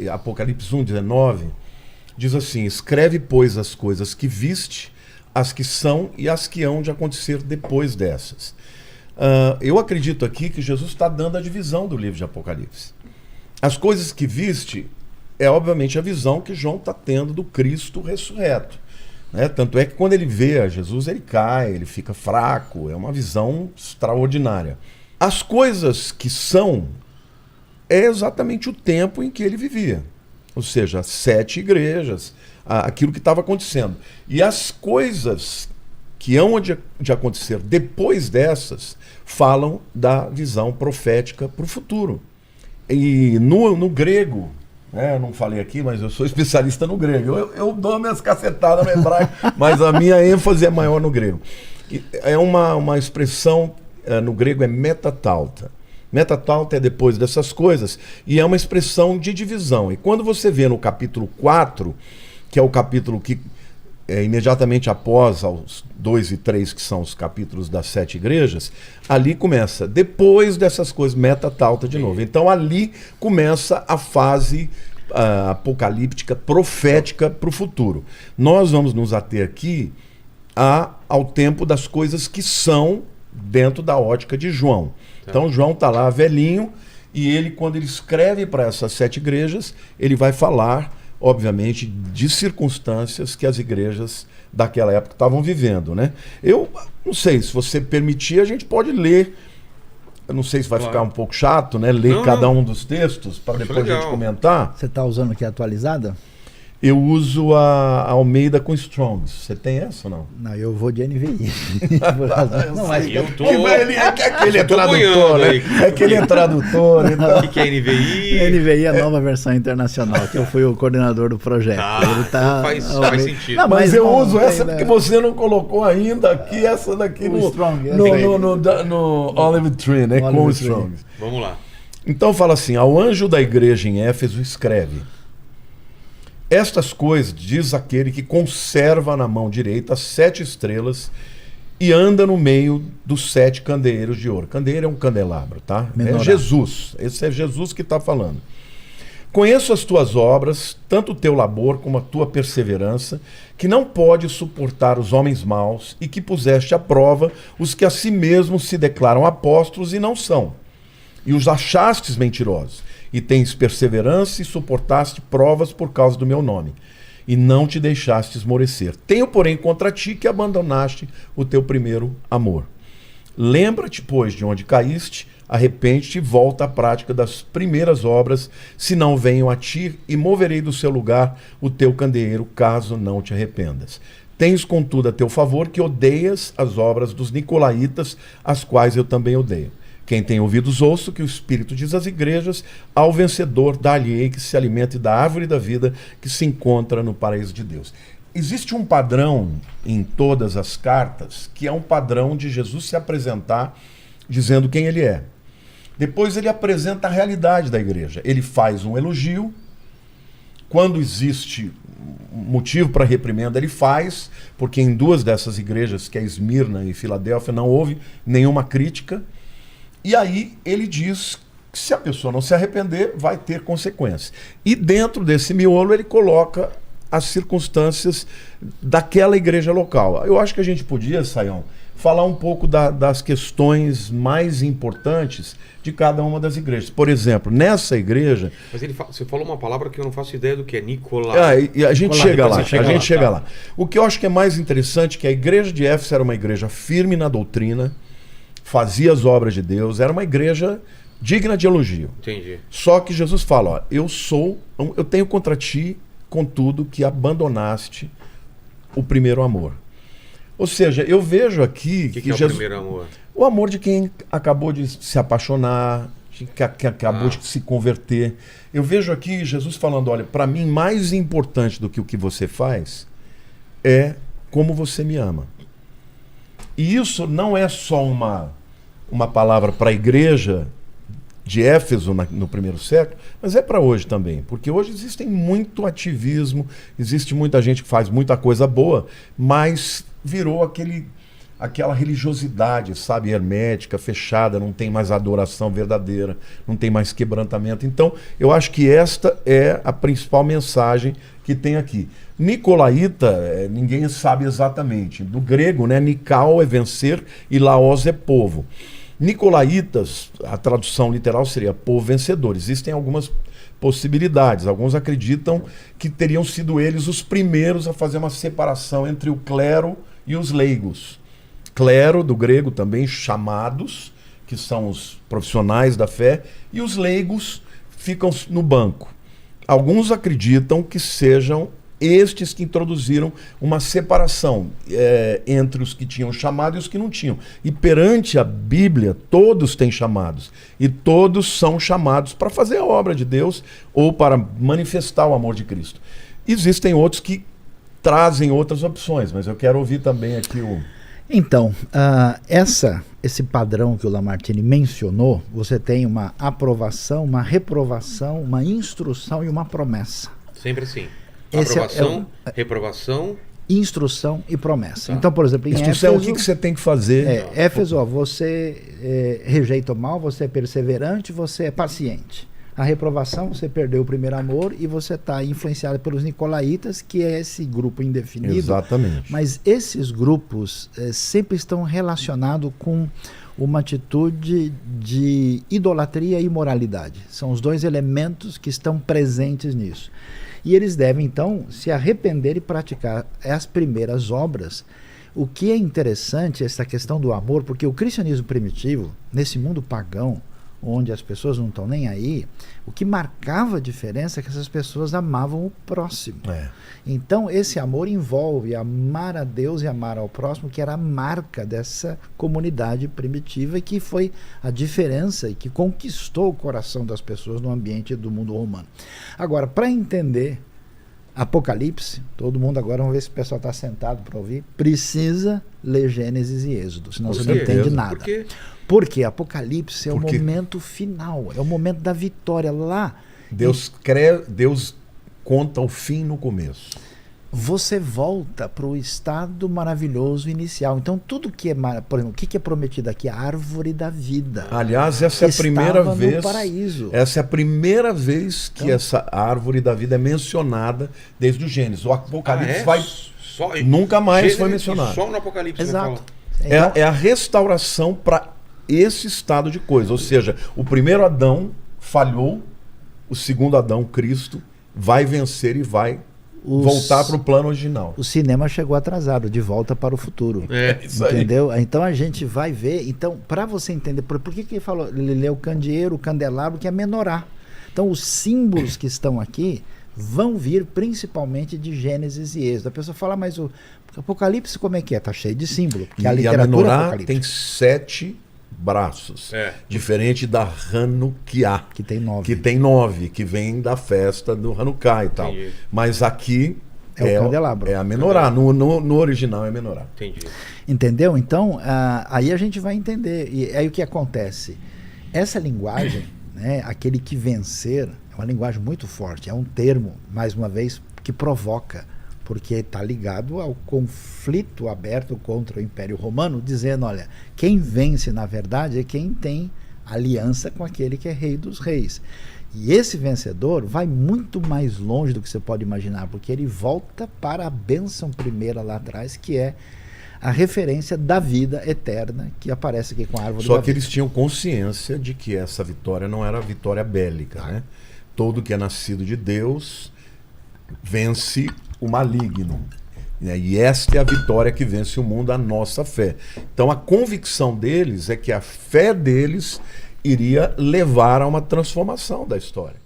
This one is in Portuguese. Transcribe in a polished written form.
Apocalipse 1:19 diz assim: escreve, pois, as coisas que viste, as que são e as que hão de acontecer depois dessas. Eu acredito aqui que Jesus está dando a divisão do livro de Apocalipse. As coisas que viste é obviamente a visão que João está tendo do Cristo ressurreto, né? Tanto é que quando ele vê a Jesus, ele cai, ele fica fraco, é uma visão extraordinária. As coisas que são é exatamente o tempo em que ele vivia, ou seja, 7 igrejas, aquilo que estava acontecendo. E as coisas que hão de acontecer depois dessas falam da visão profética para o futuro. E no grego, né, eu não falei aqui, mas eu sou especialista no grego. Eu dou minhas cacetadas no hebraico, mas a minha ênfase é maior no grego. É uma expressão, no grego é metatalta. Metatalta é depois dessas coisas, e é uma expressão de divisão. E quando você vê no capítulo 4, que é o capítulo que é imediatamente após os 2 e 3, que são os capítulos das 7 igrejas, ali começa, depois dessas coisas, metatalta de novo. Então ali começa a fase apocalíptica, profética para o futuro. Nós vamos nos ater aqui ao tempo das coisas que são dentro da ótica de João. Então João está lá velhinho, e ele, quando ele escreve para essas 7 igrejas, ele vai falar, obviamente, de circunstâncias que as igrejas daquela época estavam vivendo, né? Eu não sei, se você permitir, a gente pode ler. Eu não sei se vai ficar um pouco chato, né? Ler cada um dos textos para depois a gente comentar. Você está usando aqui a atualizada? Eu uso a Almeida com Strongs. Você tem essa ou não? Não, eu vou de NVI. Não, mas eu tô... Aquele é tradutor, né? Aquele é tradutor. Então... O que é NVI? NVI é a nova versão internacional, que eu fui o coordenador do projeto. Ele tá... faz sentido. Não, mas eu uso essa porque você não colocou ainda aqui, essa daqui no Olive Tree, né? Com o Strongs. Vamos lá. Então fala assim: ao anjo da igreja em Éfeso escreve: estas coisas diz aquele que conserva na mão direita as 7 estrelas e anda no meio dos 7 candeeiros de ouro. Candeeiro é um candelabro, tá? Menorá. É Jesus. Esse é Jesus que está falando. Conheço as tuas obras, tanto o teu labor como a tua perseverança, que não pode suportar os homens maus, e que puseste à prova os que a si mesmos se declaram apóstolos e não são, e os achastes mentirosos. E tens perseverança e suportaste provas por causa do meu nome, e não te deixaste esmorecer. Tenho, porém, contra ti que abandonaste o teu primeiro amor. Lembra-te, pois, de onde caíste, arrepende-te e volta à prática das primeiras obras, se não venham a ti, e moverei do seu lugar o teu candeeiro, caso não te arrependas. Tens, contudo, a teu favor que odeias as obras dos nicolaítas, as quais eu também odeio. Quem tem ouvidos, ouça o que o Espírito diz às igrejas. Ao vencedor, dá-lhe-ei que se alimente da árvore da vida que se encontra no paraíso de Deus. Existe um padrão em todas as cartas, que é um padrão de Jesus se apresentar dizendo quem ele é. Depois ele apresenta a realidade da igreja. Ele faz um elogio. Quando existe motivo para reprimenda, ele faz, porque em 2 dessas igrejas, que é Esmirna e Filadélfia, não houve nenhuma crítica. E aí ele diz que se a pessoa não se arrepender, vai ter consequências. E dentro desse miolo ele coloca as circunstâncias daquela igreja local. Eu acho que a gente podia, Sayão, falar um pouco das questões mais importantes de cada uma das igrejas. Por exemplo, nessa igreja... Mas você falou uma palavra que eu não faço ideia do que é, Nicolai. E a gente chega lá, chega lá. O que eu acho que é mais interessante é que a igreja de Éfeso era uma igreja firme na doutrina, fazia as obras de Deus, era uma igreja digna de elogio. Entendi. Só que Jesus fala: ó, eu tenho contra ti, contudo, que abandonaste o primeiro amor. Ou seja, eu vejo aqui que é Jesus, o primeiro amor? O amor de quem acabou de se apaixonar, que acabou de se converter. Eu vejo aqui Jesus falando: olha, para mim mais importante do que o que você faz é como você me ama. E isso não é só uma palavra para a igreja de Éfeso no primeiro século, mas é para hoje também, porque hoje existe muito ativismo, existe muita gente que faz muita coisa boa, mas virou aquela religiosidade, sabe, hermética, fechada, não tem mais adoração verdadeira, não tem mais quebrantamento. Então, eu acho que esta é a principal mensagem que tem aqui. Nicolaíta, ninguém sabe exatamente. Do grego, né, Nikao é vencer e Laos é povo. Nicolaitas, a tradução literal seria povo vencedor. Existem algumas possibilidades. Alguns acreditam que teriam sido eles os primeiros a fazer uma separação entre o clero e os leigos. Clero, do grego também, chamados, que são os profissionais da fé, e os leigos ficam no banco. Alguns acreditam que sejam estes que introduziram uma separação entre os que tinham chamado e os que não tinham. E perante a Bíblia, todos têm chamados. E todos são chamados para fazer a obra de Deus ou para manifestar o amor de Cristo. Existem outros que trazem outras opções, mas eu quero ouvir também aqui o... Então, esse padrão que o Lamartine mencionou, você tem uma aprovação, uma reprovação, uma instrução e uma promessa. Sempre assim. Esse Aprovação, reprovação... Instrução e promessa. Tá. Então, por exemplo, em instrução, Éfeso... o que você tem que fazer? Éfeso, você rejeita o mal, você é perseverante, você é paciente. A reprovação, você perdeu o primeiro amor e você está influenciado pelos nicolaítas, que é esse grupo indefinido. Exatamente. Mas esses grupos sempre estão relacionados com uma atitude de idolatria e imoralidade. São os dois elementos que estão presentes nisso. E eles devem, então, se arrepender e praticar as primeiras obras. O que é interessante, essa questão do amor, porque o cristianismo primitivo, nesse mundo pagão, onde as pessoas não estão nem aí, o que marcava a diferença é que essas pessoas amavam o próximo. Então esse amor envolve amar a Deus e amar ao próximo, que era a marca dessa comunidade primitiva e que foi a diferença e que conquistou o coração das pessoas no ambiente do mundo romano. Agora, para entender Apocalipse, todo mundo agora, vamos ver se o pessoal está sentado para ouvir, precisa ler Gênesis e Êxodo, senão você não entende nada. Por quê? Porque Apocalipse é o momento final, é o momento da vitória lá. Deus conta o fim no começo. Você volta para o estado maravilhoso inicial. Então tudo que é, por exemplo, o que é prometido aqui? A árvore da vida. Aliás, essa é a primeira vez. No paraíso. Essa é a primeira vez que essa árvore da vida é mencionada desde o Gênesis. O Apocalipse nunca mais foi mencionado. Só no Apocalipse. Exato. Então, é a restauração para esse estado de coisa. Ou seja, o primeiro Adão falhou, o segundo Adão, Cristo, vai vencer e vai voltar para o plano original. O cinema chegou atrasado, De Volta para o Futuro. Isso aí. Entendeu? Então a gente vai ver. Então, para você entender, por que ele falou, ele leu o candeeiro, o candelabro, que é menorá. Então, os símbolos que estão aqui vão vir principalmente de Gênesis e Êxodo. A pessoa fala, mas o Apocalipse como é que é? Está cheio de símbolo. Porque a literatura menorá tem 7 braços, diferente da Hanukkah, que tem 9. Que tem 9, que vem da festa do Hanukkah e tal. Entendi. Mas aqui o candelabro. É a menorá, no original é menorá. Entendi. Entendeu? Então, aí a gente vai entender. E aí o que acontece? Essa linguagem, né, aquele que vencer, é uma linguagem muito forte, é um termo, mais uma vez, que provoca, porque está ligado ao conflito aberto contra o Império Romano, dizendo, olha, quem vence, na verdade, é quem tem aliança com aquele que é rei dos reis. E esse vencedor vai muito mais longe do que você pode imaginar, porque ele volta para a bênção primeira lá atrás, que é a referência da vida eterna, que aparece aqui com a árvore da vida. Só que eles tinham consciência de que essa vitória não era vitória bélica, né? Todo que é nascido de Deus vence o maligno. E esta é a vitória que vence o mundo, a nossa fé. Então a convicção deles é que a fé deles iria levar a uma transformação da história.